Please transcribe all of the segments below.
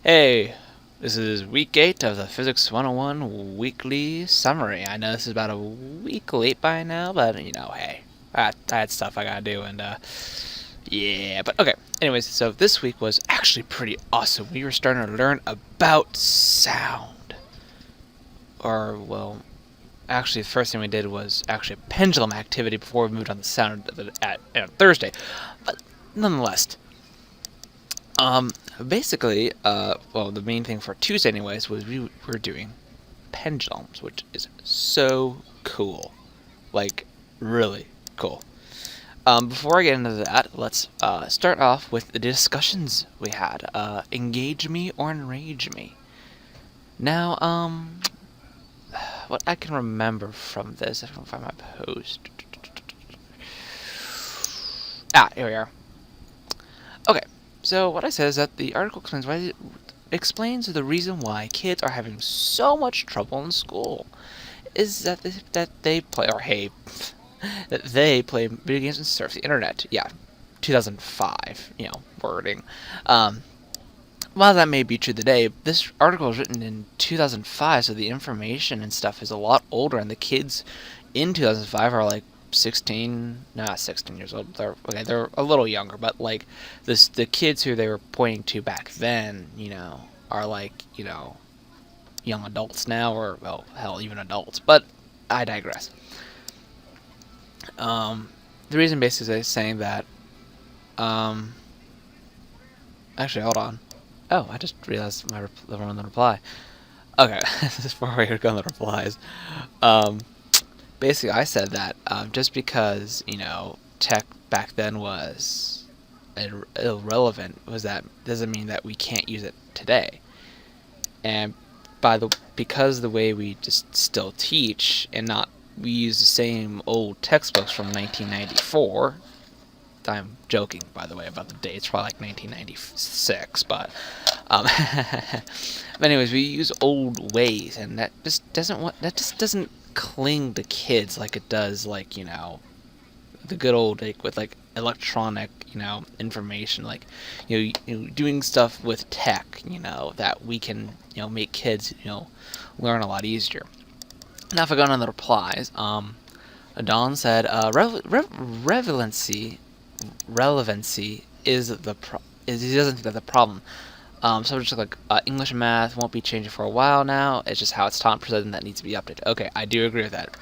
Hey, this is week 8 of the Physics 101 weekly summary. I know this is about a week late by now, but hey, I had stuff I gotta do, and yeah, but okay. Anyways, so this week was actually pretty awesome. We were starting to learn about sound. Or, well, actually, the first thing we did was actually a pendulum activity before we moved on to sound at Thursday. But nonetheless, um, basically, well, the main thing for Tuesday, anyways, was we were doing pendulums, which is so cool. Like, really cool. Before I get into that, let's start off with the discussions we had. Engage me or enrage me. Now, what I can remember from this, if I can find my post. Here we are. Okay, so what I said is that the article explains the reason why kids are having so much trouble in school is that they play or hey that they play video games and surf the internet. Yeah, 2005, wording. Um, while that may be true today, this article was written in 2005, so the information and stuff is a lot older, and the kids in 2005 are like 16, not 16 years old. They're a little younger, but like the kids who they were pointing to back then, are like, young adults now, or well, hell, even adults. But I digress. The reason basically is saying that, um, actually, hold on. Oh, I just realized the one on the reply. Okay, before we go on the replies, um, basically I said that just because tech back then was irrelevant was that doesn't mean that we can't use it today. And because the way we just still teach and not we use the same old textbooks from 1994. I'm joking, by the way, about the date. It's probably like 1996, but but anyways, we use old ways, and that just doesn't cling to kids like it does, like the good old, like with like electronic information, like doing stuff with tech, that we can make kids learn a lot easier. Now, if I go on the replies, Don said, relevancy is he doesn't think that's the problem. Subjects like English and math won't be changing for a while now. It's just how it's taught and presented that needs to be updated. Okay, I do agree with that.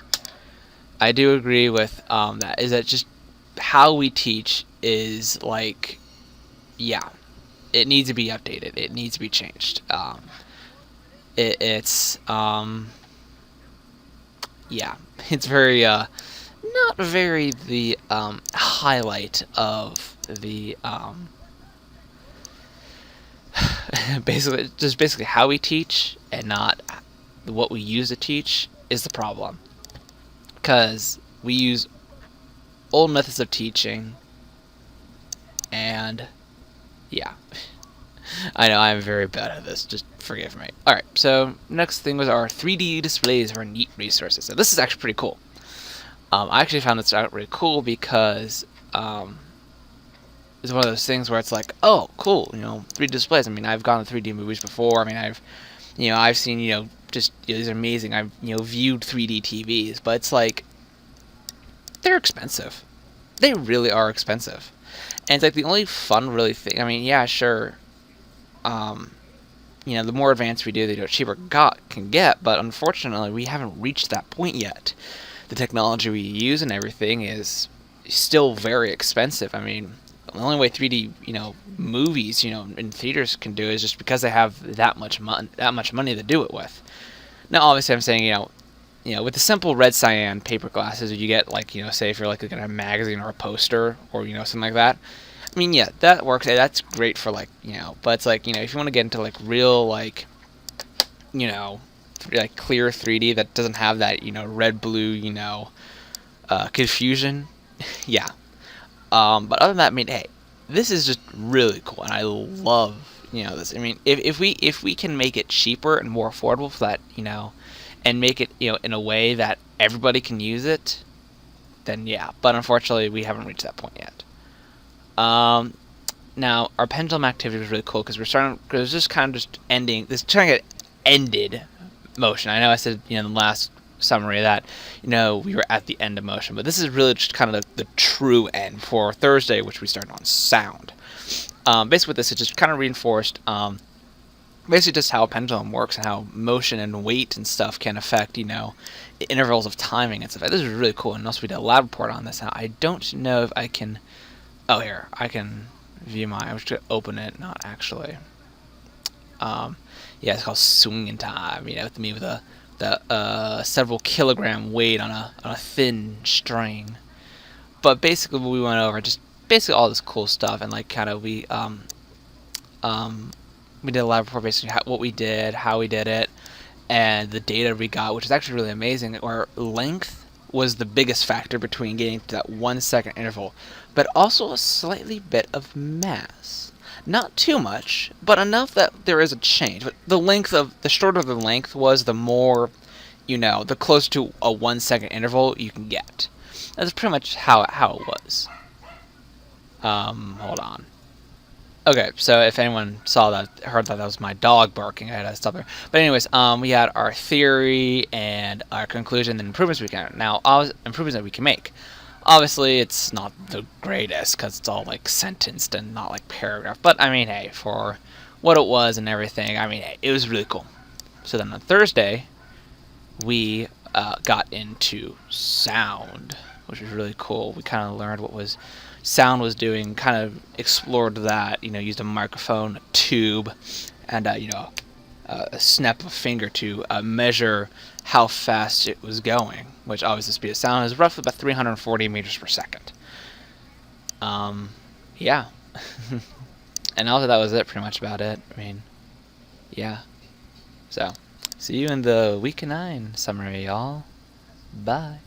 I do agree with that. Is that just how we teach is like, yeah, it needs to be updated. It needs to be changed. It's yeah, it's very not very the highlight of the basically how we teach and not what we use to teach is the problem, because we use old methods of teaching, and yeah, I know I'm very bad at this, just forgive me. Alright, so next thing was our 3D displays for neat resources. So this is actually pretty cool. I actually found this out really cool because it's one of those things where it's like, oh, cool, 3D displays. I mean, I've gone to 3D movies before. I mean, I've seen, just these are amazing. I've, viewed 3D TVs, but it's like, they're expensive. They really are expensive. And it's like the only fun really thing. I mean, yeah, sure. Um, the more advanced we do, the cheaper can get. But unfortunately, we haven't reached that point yet. The technology we use and everything is still very expensive. I mean, the only way 3D, movies, in theaters can do it is just because they have that much money to do it with. Now, obviously, I'm saying, with the simple red cyan paper glasses, you get like, say if you're like looking at a magazine or a poster or something like that. I mean, yeah, that works. That's great for like, but it's like, if you want to get into like real like, like clear 3D that doesn't have that, red blue, confusion. Yeah. But other than that, I mean, hey, this is just really cool, and I love, this. I mean, if we can make it cheaper and more affordable for that, and make it, in a way that everybody can use it, then yeah. But unfortunately, we haven't reached that point yet. Um, Now our pendulum activity was really cool because it was just kind of just ending. This trying to get ended motion. I know I said in the last summary that we were at the end of motion, but this is really just kind of the true end for Thursday, which we started on sound. Basically, with this, it just kind of reinforced basically just how a pendulum works and how motion and weight and stuff can affect intervals of timing and stuff. This is really cool, and also we did a lab report on this. Now I don't know if I can. Oh, here I can view my. I was going to open it, not actually. Yeah, it's called swinging time. With me with the several kilogram weight on a thin string. But basically, what we went over just basically all this cool stuff, and we did a lab report basically what we did, how we did it, and the data we got, which is actually really amazing. Where length was the biggest factor between getting to that 1 second interval, but also a slightly bit of mass. Not too much, but enough that there is a change. But the shorter the length was, the more, the closer to a 1 second interval you can get. That's pretty much how it was. Hold on. Okay, so if anyone heard that was my dog barking, I had to stop there. But anyways, we had our theory and our conclusion and improvements we can. Now, improvements that we can make. Obviously, it's not the greatest because it's all sentenced and not paragraph. But I mean, hey, for what it was and everything, I mean, hey, it was really cool. So then on Thursday, we got into sound, which was really cool. We kind of learned what sound was doing, kind of explored that. Used a microphone, a tube, and a snap of a finger to measure how fast it was going, which obviously the speed of sound is roughly about 340 meters per second. Yeah. And also that was it, pretty much about it. I mean, yeah. So, see you in the week 9 summary, y'all. Bye.